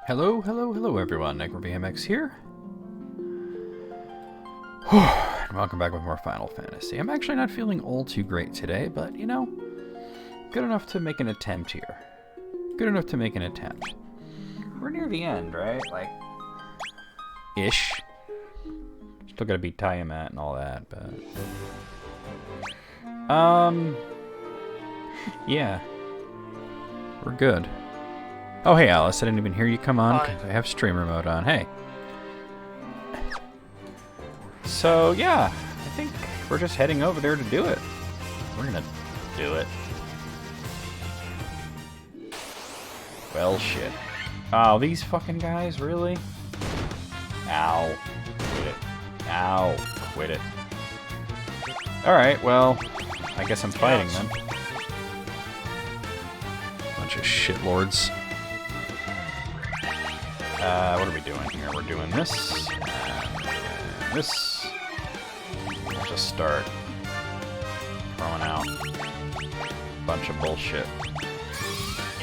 Hello, hello, hello everyone, NecroVMX here. And welcome back with more Final Fantasy. I'm actually not feeling all too great today, but you know, good enough to make an attempt here. Good enough to make an attempt. We're near the end, right? Like, ish. Still gotta beat Tiamat and all that, but... yeah. We're good. Oh, hey, Alice, I didn't even hear you come on because I have streamer mode on. Hey. So, yeah, I think we're just heading over there to do it. We're gonna do it. Well, shit. Oh, these fucking guys, really? Ow. Quit it. Ow. Quit it. Alright, well, I guess I'm fighting then. Bunch of shitlords. What are we doing here? We're doing this, and this. We'll just start throwing out a bunch of bullshit.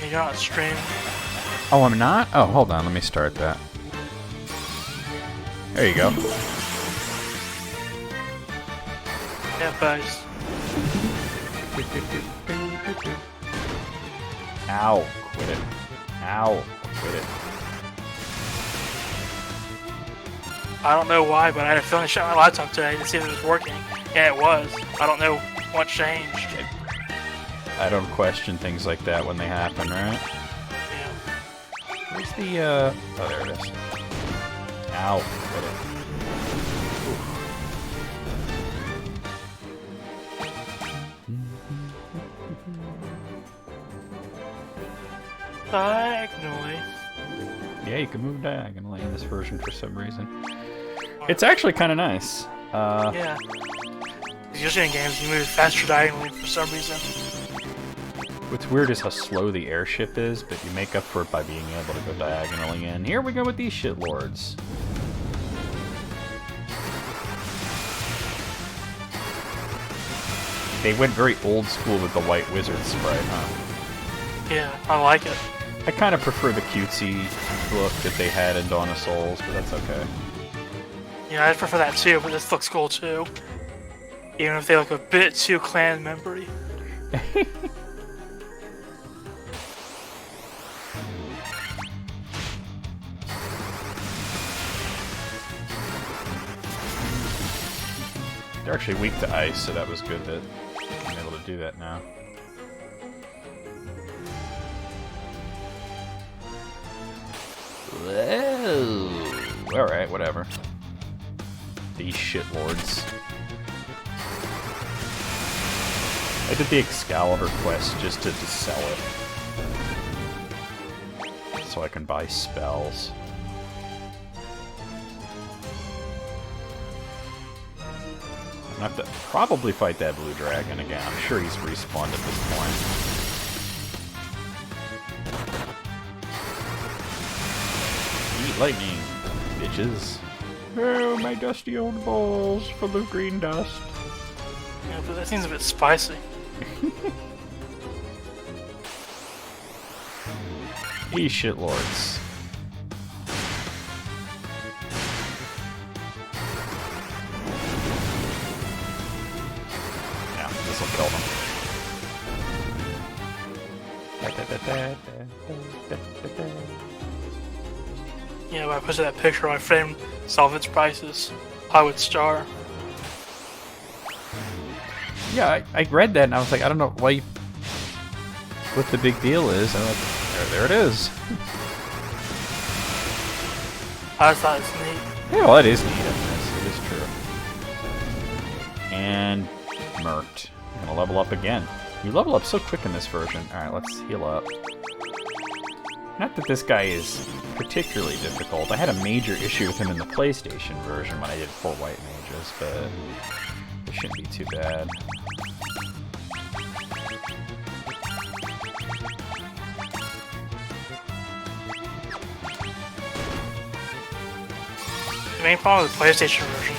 You're not stream. Oh, I'm not? Oh, hold on. Let me start that. There you go. Yeah, guys. Ow. Quit it. Ow. Quit it. I don't know why, but I had a feeling I shut my laptop today to see if it was working. Yeah, it was. I don't know what changed. I don't question things like that when they happen, right? Yeah. Where's the, oh, there it is. Ow. Quit it. Diagonally. Yeah, you can move diagonally in this version for some reason. It's actually kind of nice. Yeah. Usually in games you move faster diagonally for some reason. What's weird is how slow the airship is, but you make up for it by being able to go diagonally in. Here we go with these shitlords. They went very old school with the white wizard sprite, huh? Yeah, I like it. I kind of prefer the cutesy look that they had in Dawn of Souls, but that's okay. Yeah, I prefer that too, but this looks cool too. Even if they look a bit too clan membery. They're actually weak to ice, so that was good that I'm able to do that now. Whoa. Alright, whatever. These shitlords. I did the Excalibur quest just to sell it. So I can buy spells. I'm gonna have to probably fight that blue dragon again. I'm sure he's respawned at this point. Eat lightning, bitches. Oh, my dusty old balls full of green dust. Yeah, but that seems a bit spicy. These shitlords. Yeah, this'll kill them. Yeah, but I posted that picture of my friend Salvage Prices, Hollywood Star. Yeah, I read that and I was like, I don't know why what the big deal is. I'm like, there it is. I just thought it's neat. Yeah, well, it is neat, I guess. It is true. And murked. I'm gonna level up again. You level up so quick in this version. Alright, let's heal up. Not that this guy is particularly difficult. I had a major issue with him in the PlayStation version when I did 4 white mages, but it shouldn't be too bad. The main problem with the PlayStation version,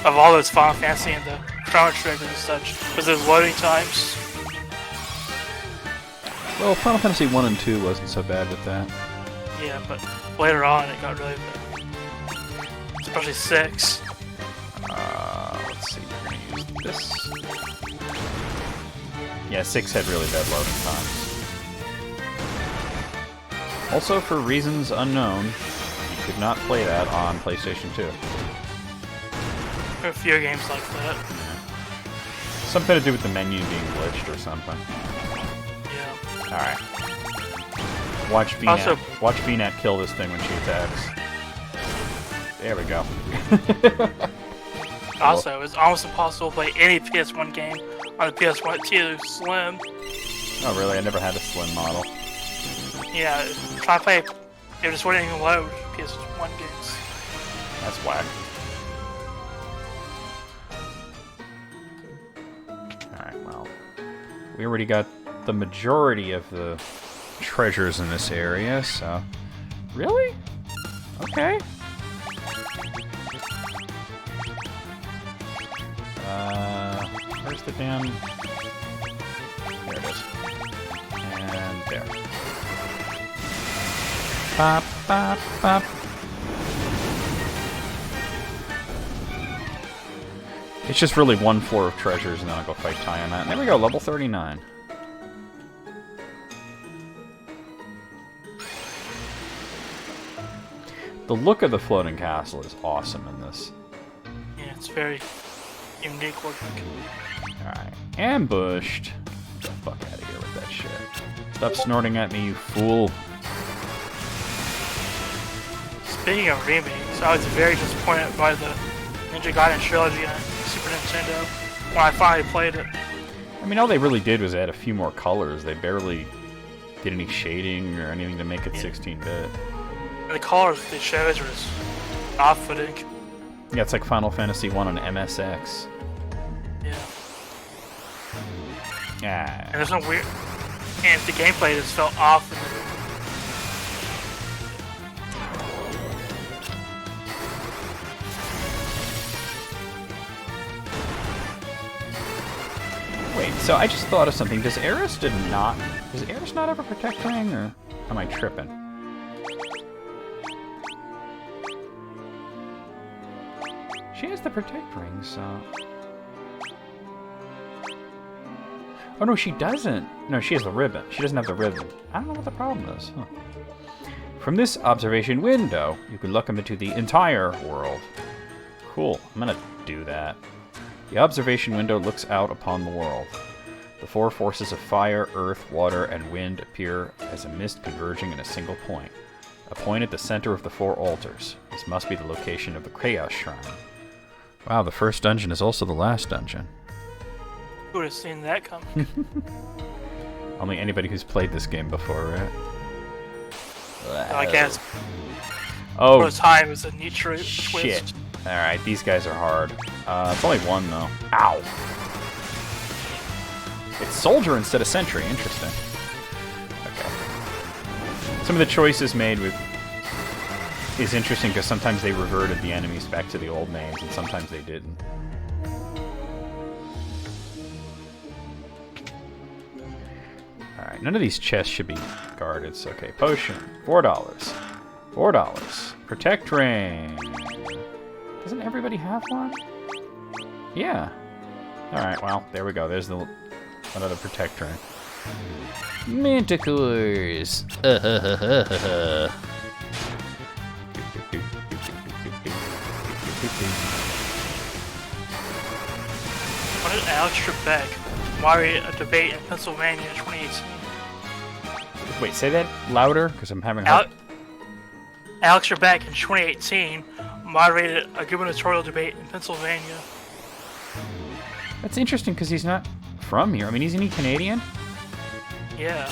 though, of all those Final Fantasy and the Chrono Triggers and such, was those loading times. Well, Final Fantasy 1 and 2 wasn't so bad with that. Yeah, but later on it got really bad. Especially 6. Let's see, we're gonna use this. Yeah, 6 had really bad loading times. Also, for reasons unknown, you could not play that on PlayStation 2. There are a few games like that. Something to do with the menu being glitched or something. Yeah. Alright. Watch VNet. Also- Watch VNet kill this thing when she attacks. There we go. Also, it's almost impossible to play any PS1 game on the PS1 2 Slim. Oh, really? I never had a slim model. Yeah, try to play. It just wouldn't even load PS1 games. That's whack. Alright, well. We already got the majority of the treasures in this area, so... Really? Okay. Where's the damn... There it is. And there. Bop, bop, bop. It's just really one floor of treasures, and then I'll go fight Tiamat. And there we go, level 39. The look of the floating castle is awesome in this. Yeah, it's very unique looking. Alright, ambushed. Get the fuck out of here with that shit. Stop snorting at me, you fool. Speaking of remakes, I was very disappointed by the Ninja Gaiden trilogy on Super Nintendo when I finally played it. I mean, all they really did was add a few more colors. They barely did any shading or anything to make it 16-bit. And the colors they chose were just off-putting. Yeah, it's like Final Fantasy 1 on MSX. Yeah. Ah. And there's some weird... And the gameplay just felt off. Wait, so I just thought of something. Does Aeris not have a Protect Ring, or am I tripping? She has the Protect Ring, so... Oh, no, she doesn't. No, she has the ribbon. She doesn't have the ribbon. I don't know what the problem is. Huh. From this observation window, you can look into the entire world. Cool. I'm gonna do that. The observation window looks out upon the world. The four forces of fire, earth, water, and wind appear as a mist converging in a single point. A point at the center of the four altars. This must be the location of the Chaos Shrine. Wow, the first dungeon is also the last dungeon. Who would have seen that coming? Only anybody who's played this game before, right? I guess. Oh, For the time, it was a neat twist. shit. Alright, these guys are hard. It's only one, though. Ow! It's Soldier instead of Sentry. Interesting. Okay. Some of the choices made with is interesting because sometimes they reverted the enemies back to the old names, and sometimes they didn't. Alright, none of these chests should be guarded, so okay. Potion, $4. $4. Protect Ring. Doesn't everybody have one? Yeah. Alright, well, there we go. There's another Protect Ring. Manticores! What did Alex Trebek moderate a debate in Pennsylvania in 2018? Wait, say that louder, because I'm having Alex Trebek in 2018 moderated a gubernatorial debate in Pennsylvania. That's interesting, because he's not from here. I mean, isn't he Canadian? Yeah.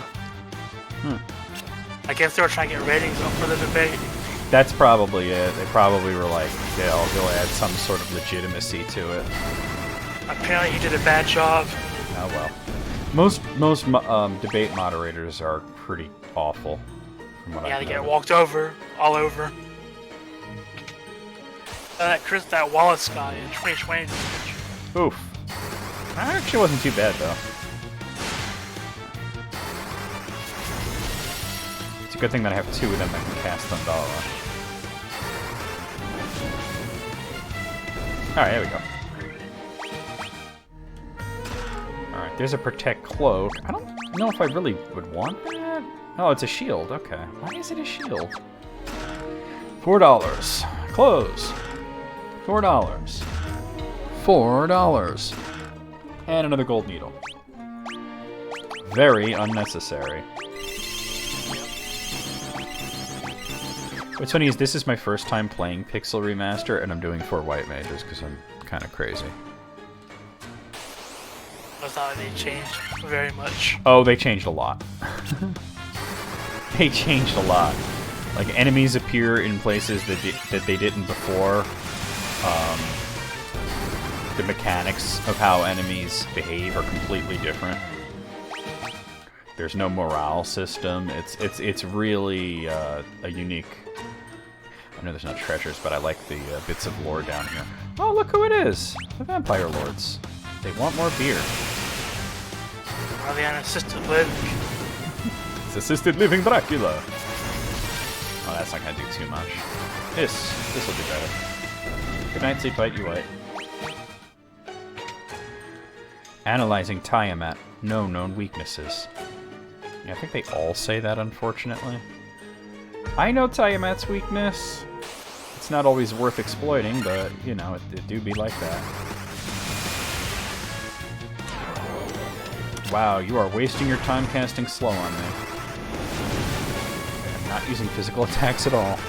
I guess they were trying to get ratings up for the debate. That's probably it. They probably were like, yeah, he'll add some sort of legitimacy to it. Apparently he did a bad job. Oh well. Most debate moderators are pretty awful, from what Yeah, I've they get noticed. walked over, all over. That Wallace guy in 2020. Oof. That actually wasn't too bad, though. Good thing that I have two of them that can cast Thundara. Alright, there we go. Alright, there's a Protect Cloak. I don't know if I really would want that. Oh, it's a shield. Okay. Why is it a shield? $4. Close. $4. $4. And another gold needle. Very unnecessary. What's funny is this is my first time playing Pixel Remaster, and I'm doing 4 white mages because I'm kind of crazy. I thought they changed very much. Oh, they changed a lot. They changed a lot. Like, enemies appear in places that they didn't before. The mechanics of how enemies behave are completely different. There's no morale system. It's really a unique. I know there's no treasures, but I like the bits of lore down here. Oh, look who it is! The Vampire Lords. They want more beer. Are they on assisted living? It's assisted living Dracula. Oh, that's not gonna do too much. This will do better. Good night, sleep tight, you white. Analyzing Tiamat. No known weaknesses. Yeah, I think they all say that, unfortunately. I know Tiamat's weakness. It's not always worth exploiting, but, you know, it do be like that. Wow, you are wasting your time casting slow on me. I'm not using physical attacks at all.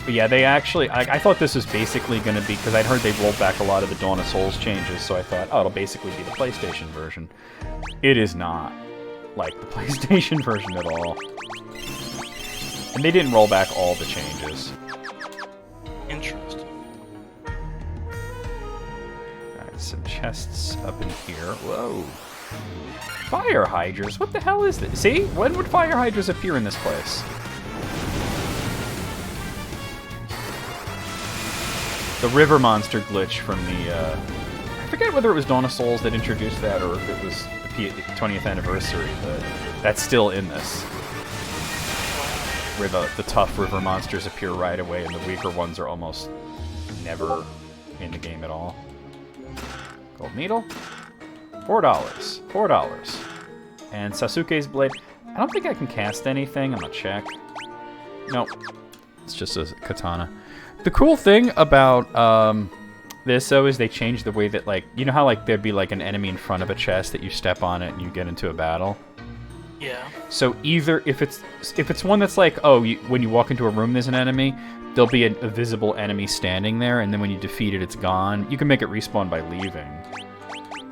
But yeah, they actually... I thought this was basically going to be... Because I'd heard they rolled back a lot of the Dawn of Souls changes, so I thought, oh, it'll basically be the PlayStation version. It is not like the PlayStation version at all. And they didn't roll back all the changes. Interesting. Alright, some chests up in here. Whoa. Fire hydras? What the hell is this? See? When would fire hydras appear in this place? The river monster glitch from the, I forget whether it was Dawn of Souls that introduced that or if it was the 20th anniversary, but that's still in this. Where the tough river monsters appear right away and the weaker ones are almost never in the game at all. Gold needle. $4. $4. And Sasuke's blade. I don't think I can cast anything. I'm gonna check. Nope. It's just a katana. The cool thing about this, though, is they changed the way that, like, you know how, like, there'd be, like, an enemy in front of a chest that you step on it and you get into a battle? Yeah. So either, if it's one that's like, oh, when you walk into a room there's an enemy, there'll be a visible enemy standing there, and then when you defeat it, it's gone. You can make it respawn by leaving,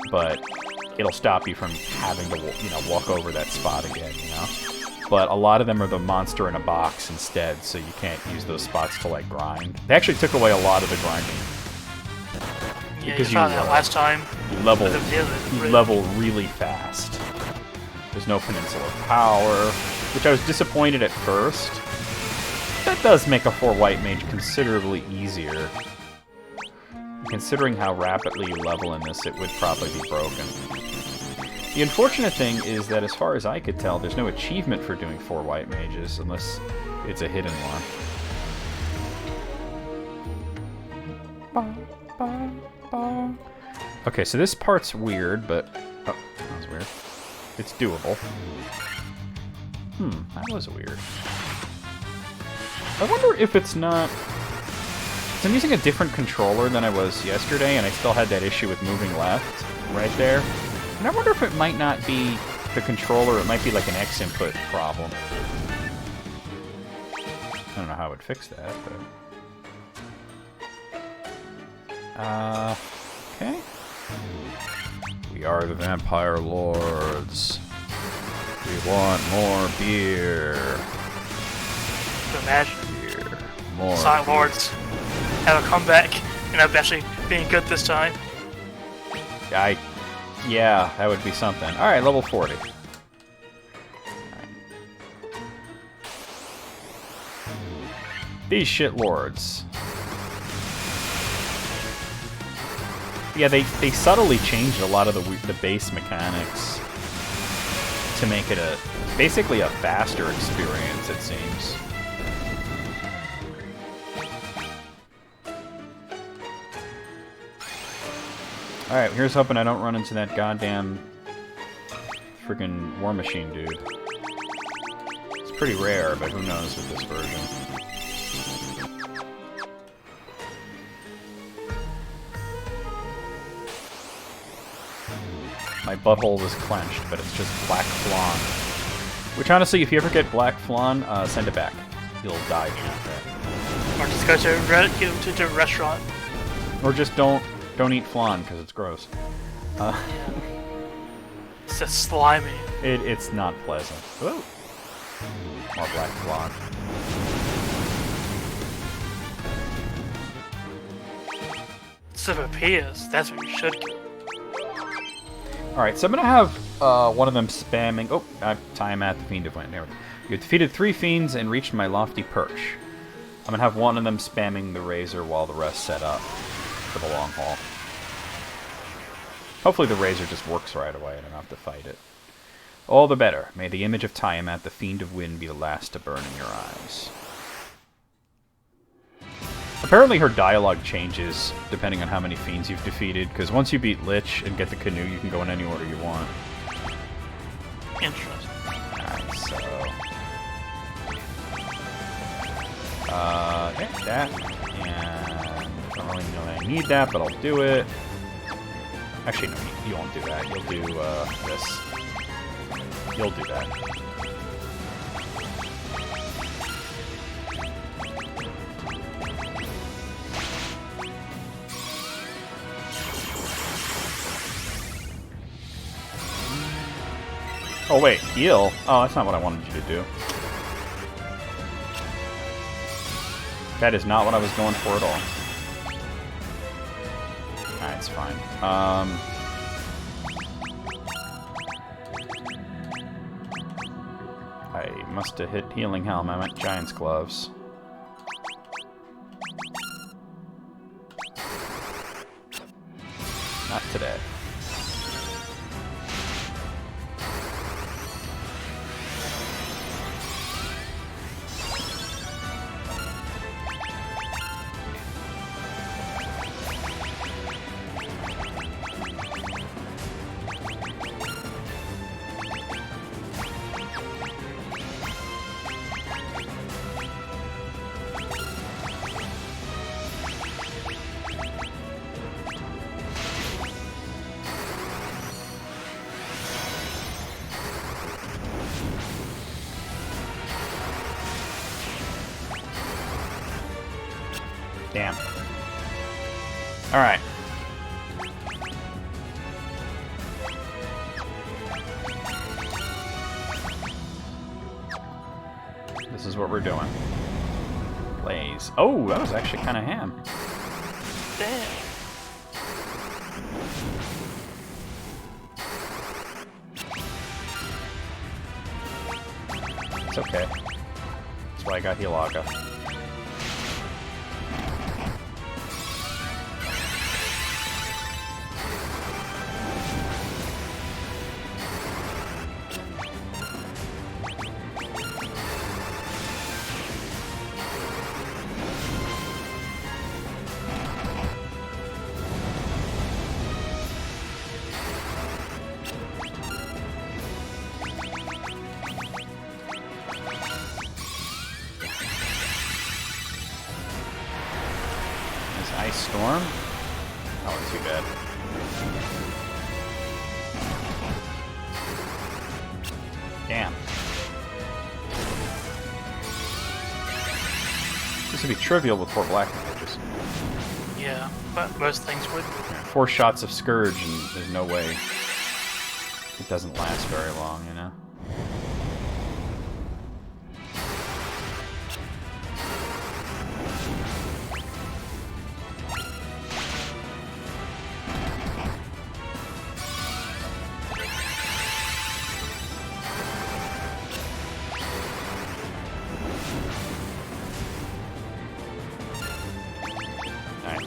but it'll stop you from having to, you know, walk over that spot again, you know? But a lot of them are the monster in a box instead, so you can't use those spots to, like, grind. They actually took away a lot of the grinding. Yeah, Because you found that last time. You level really fast. There's no Peninsula of Power, which I was disappointed at first. That does make a 4 white mage considerably easier. Considering how rapidly you level in this, it would probably be broken. The unfortunate thing is that, as far as I could tell, there's no achievement for doing 4 white mages, unless it's a hidden one. Okay, so this part's weird, but... Oh, that was weird. It's doable. That was weird. I wonder if it's not... 'Cause I'm using a different controller than I was yesterday, and I still had that issue with moving left, right there. And I wonder if it might not be the controller, it might be like an X input problem. I don't know how I would fix that, but... okay. We are the Vampire Lords. We want more beer. Imagine. Beer. More Silent beer. Lords have a comeback and have actually being good this time. Yeah, that would be something. Alright, level 40. Right. These shit lords. Yeah, they subtly changed a lot of the base mechanics. to make it basically a faster experience, it seems. Alright, here's hoping I don't run into that goddamn freaking War Machine dude. It's pretty rare, but who knows with this version. My butthole was clenched, but it's just Black Flan. Which, honestly, if you ever get Black Flan, send it back. You'll die doing that. Or just go to a restaurant. Or just don't eat flan, because it's gross. It's just slimy. It's not pleasant. Ooh. More Black Flan. Sophia's, that's what you should get. Alright, so I'm going to have one of them spamming... Oh, time at the Fiend of Wind. There we go. You have defeated 3 fiends and reached my lofty perch. I'm going to have one of them spamming the razor while the rest set up for the long haul. Hopefully the razor just works right away and I don't have to fight it. All the better. May the image of Tiamat, the Fiend of Wind, be the last to burn in your eyes. Apparently her dialogue changes depending on how many fiends you've defeated, because once you beat Lich and get the canoe, you can go in any order you want. Interesting. Alright, so... yeah, that. And I don't really know that I need that, but I'll do it. Actually, no, you won't do that. You'll do, this. You'll do that. Oh, wait, heal? Oh, that's not what I wanted you to do. That is not what I was going for at all. Alright, it's fine. I must have hit Healing Helm. I meant Giant's Gloves. Not today. Damn. Alright. This is what we're doing. Blaze. Oh, that was actually kind of ham. Damn. It's okay. That's why I got Hilaga. Ice Storm? That wasn't too bad. Damn. This would be trivial with 4 black mages. Yeah, but most things would. 4 shots of Scourge and there's no way it doesn't last very long, you know?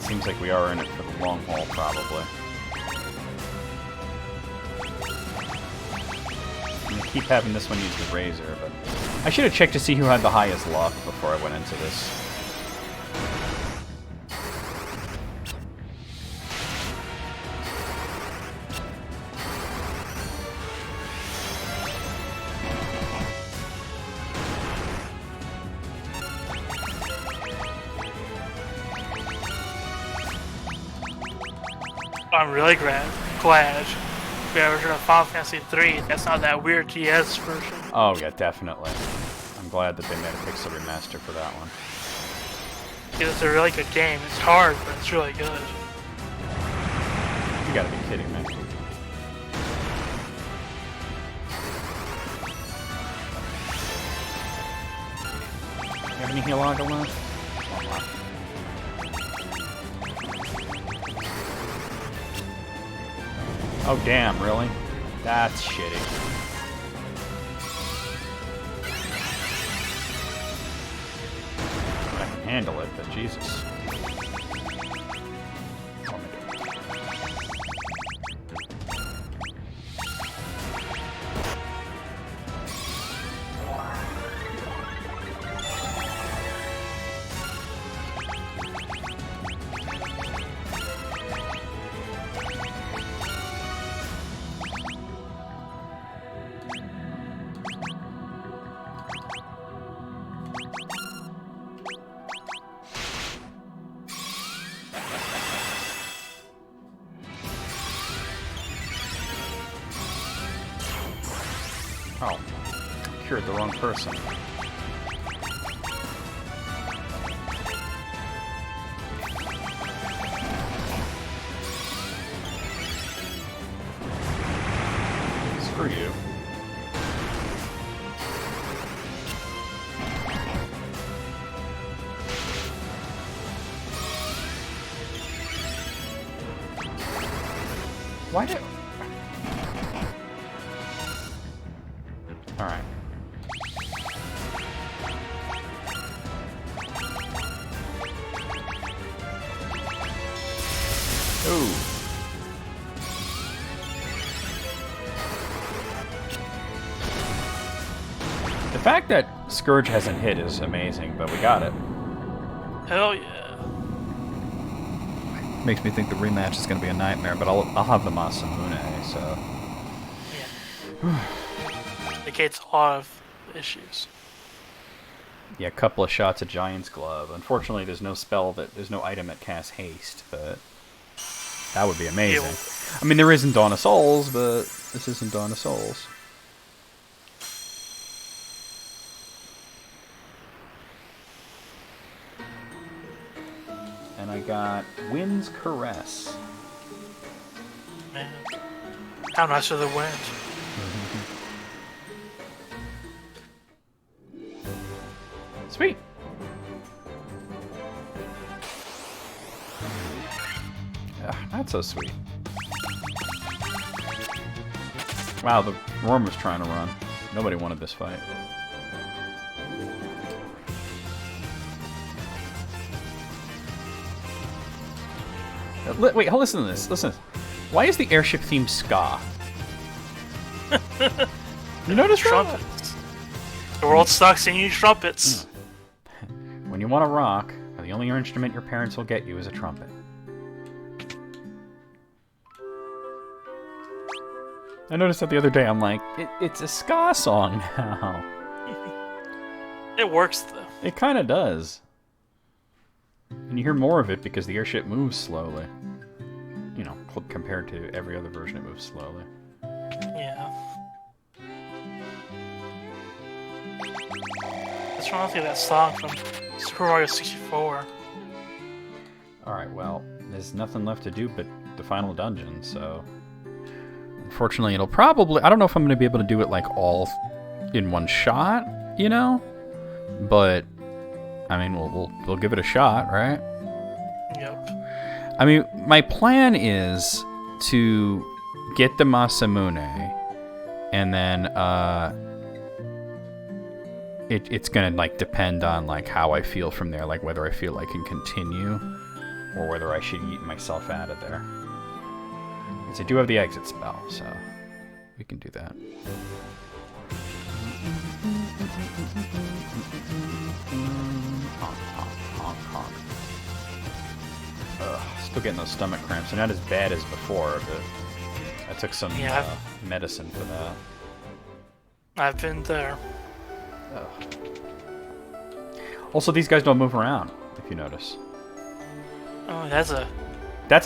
Seems like we are in it for the long haul, probably. And the keep having this one use the razor, but I should have checked to see who had the highest luck before I went into this. I'm really glad the version of Final Fantasy 3 that's not that weird DS version. Oh yeah, definitely. I'm glad that they made a pixel remaster for that one. It's a really good game. It's hard, but it's really good. You gotta be kidding me. You have any heal log left? Oh damn, really? That's shitty. I can handle it, but Jesus. Oh, my Oh, cured the wrong person. Screw you. Why did... Alright. Ooh. The fact that Scourge hasn't hit is amazing, but we got it. Hell yeah. Makes me think the rematch is going to be a nightmare, but I'll have the Masamune, so... Yeah. Indicates a lot of issues. Yeah, a couple of shots of Giant's Glove. Unfortunately, there's no item that casts haste, but that would be amazing. Yeah. I mean, there is in Dawn of Souls, but this isn't Dawn of Souls. And I got Wind's Caress. Man, how nice are the wind? Sweet. Not so sweet. Wow, the Worm was trying to run. Nobody wanted this fight. Wait, listen to this. Listen. Why is the airship theme ska? You notice trumpets? The world sucks and you need trumpets. When you want to rock, the only instrument your parents will get you is a trumpet. I noticed that the other day. I'm like, it's a ska song now. It works though. It kind of does. And you hear more of it because the airship moves slowly. You know, compared to every other version, it moves slowly. Yeah. What's wrong with that song from Super Mario 64? Alright, well, there's nothing left to do but the final dungeon, so... Unfortunately, it'll probably... I don't know if I'm going to be able to do it, like, all in one shot, you know? But, I mean, we'll give it a shot, right? Yep. I mean, my plan is to get the Masamune, and then, it's gonna, like, depend on, like, how I feel from there, like, whether I feel I can continue, or whether I should yeet myself out of there. Because I do have the exit spell, so we can do that. Honk, honk, honk, honk. Ugh, still getting those stomach cramps. They're not as bad as before, but I took some medicine for that. I've been there. Ugh. Also, these guys don't move around, if you notice. Oh, That's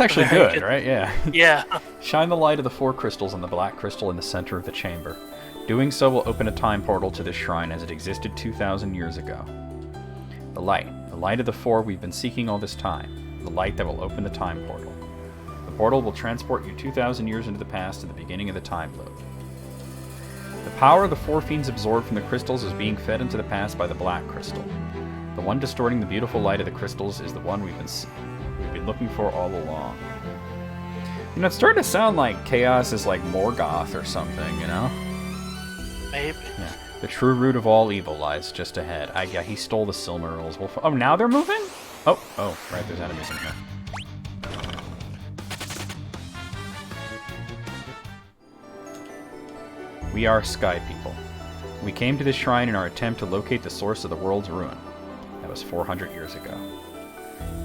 actually very good, right? Yeah. yeah. Shine the light of the 4 crystals on the black crystal in the center of the chamber. Doing so will open a time portal to this shrine as it existed 2,000 years ago. The light of the 4 we've been seeking all this time. The light that will open the time portal. The portal will transport you 2,000 years into the past to the beginning of the time loop. The power of the 4 fiends absorbed from the crystals is being fed into the past by the black crystal. The one distorting the beautiful light of the crystals is the one we've been looking for all along. You know, it's starting to sound like Chaos is like Morgoth or something, you know? Maybe. Yeah. The true root of all evil lies just ahead. Yeah, he stole the Silmarils. Oh, now they're moving? Oh, right, there's enemies in here. We are Sky People. We came to this shrine in our attempt to locate the source of the world's ruin. That was 400 years ago.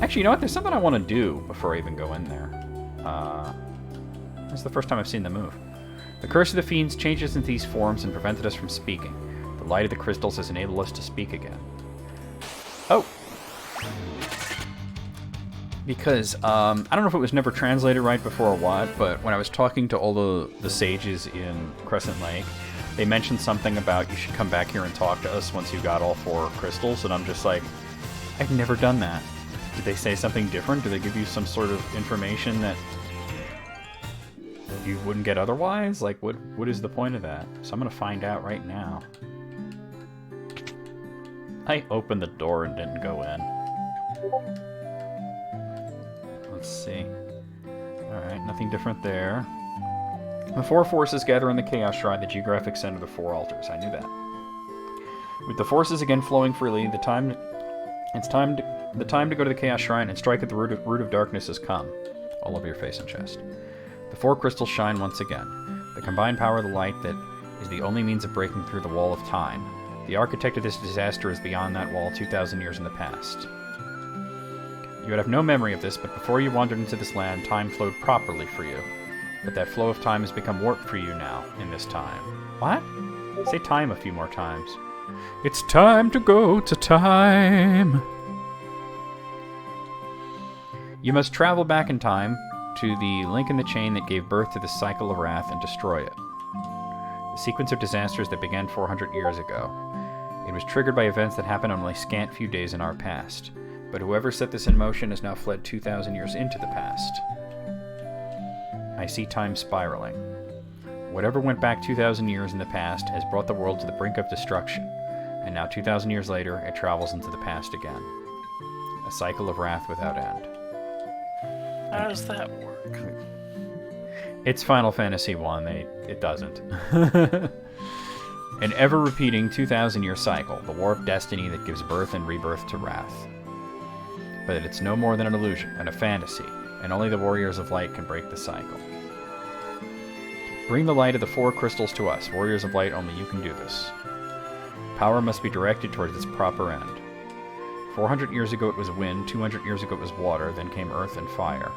Actually, you know what? There's something I want to do before I even go in there. That's the first time I've seen them move. The curse of the fiends changed us into these forms and prevented us from speaking. The light of the crystals has enabled us to speak again. Oh! Because, I don't know if it was never translated right before or what, but when I was talking to all the sages in Crescent Lake, they mentioned something about you should come back here and talk to us once you got all 4 crystals, and I'm just like, I've never done that. Did they say something different? Do they give you some sort of information that you wouldn't get otherwise? Like, what is the point of that? So I'm gonna find out right now. I opened the door and didn't go in. Let's see. Alright, nothing different there. The 4 forces gather in the Chaos Shrine, the geographic center of the 4 altars. I knew that. With the forces again flowing freely, the time to go to the Chaos Shrine and strike at the root of darkness has come. All over your face and chest. The 4 crystals shine once again. The combined power of the light that is the only means of breaking through the wall of time. The architect of this disaster is beyond that wall 2,000 years in the past. You would have no memory of this, but before you wandered into this land, time flowed properly for you. But that flow of time has become warped for you now, in this time. What? Say time a few more times. It's time to go to time. You must travel back in time to the link in the chain that gave birth to the cycle of wrath and destroy it. The sequence of disasters that began 400 years ago. It was triggered by events that happened only a scant few days in our past. But whoever set this in motion has now fled 2,000 years into the past. I see time spiraling. Whatever went back 2,000 years in the past has brought the world to the brink of destruction, and now 2,000 years later, it travels into the past again. A cycle of wrath without end. How does that work? It's Final Fantasy 1. It doesn't. An ever-repeating 2,000-year cycle, the warped destiny that gives birth and rebirth to wrath. But it's no more than an illusion and a fantasy, and only the Warriors of Light can break the cycle. Bring the light of the 4 crystals to us. Warriors of Light, only you can do this. Power must be directed towards its proper end. 400 years ago it was wind, 200 years ago it was water, then came earth and fire,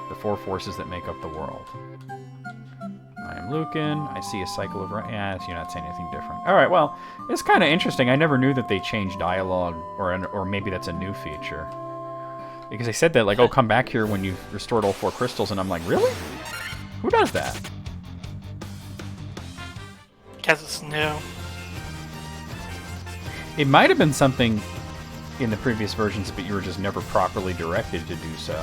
the 4 forces that make up the world. I am Lucan. I see a cycle of... Yeah, you're not saying anything different. Alright, well, it's kind of interesting. I never knew that they changed dialogue, or maybe that's a new feature. Because they said that, like, oh, come back here when you've restored all 4 crystals, and I'm like, really? Who does that? Guess it's new. It might have been something in the previous versions, but you were just never properly directed to do so.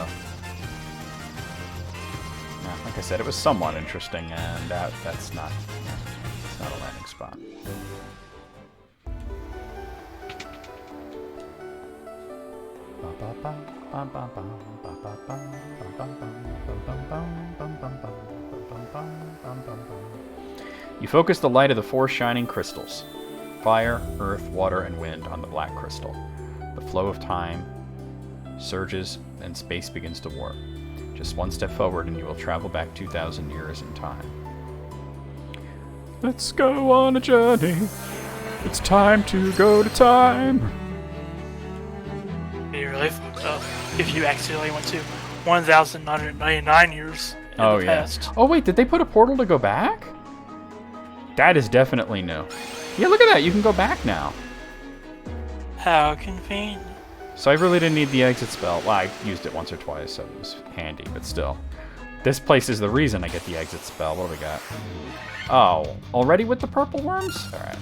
Now, like I said, it was somewhat interesting, and that's not a landing spot. You focus the light of the 4 shining crystals, fire, earth, water, and wind, on the black crystal. The flow of time surges and space begins to warp. Just one step forward and you will travel back 2,000 years in time. Let's go on a journey. It's time to go to time. Be really fucked up if you accidentally went to 1,999 years in Oh the yeah. past. Oh wait, did they put a portal to go back? That is definitely new. Yeah, look at that. You can go back now. How convenient. So I really didn't need the exit spell. Well, I used it once or twice, so it was handy, but still. This place is the reason I get the exit spell. What do we got? Oh, already with the purple worms? Alright.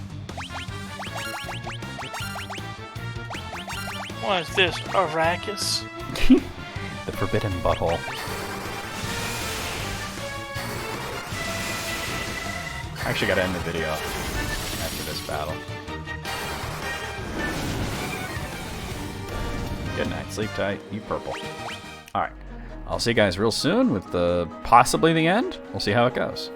What is this? Arrakis? The forbidden butthole. I actually gotta end the video after this battle. Good night, sleep tight, you purple. Alright, I'll see you guys real soon with possibly the end. We'll see how it goes.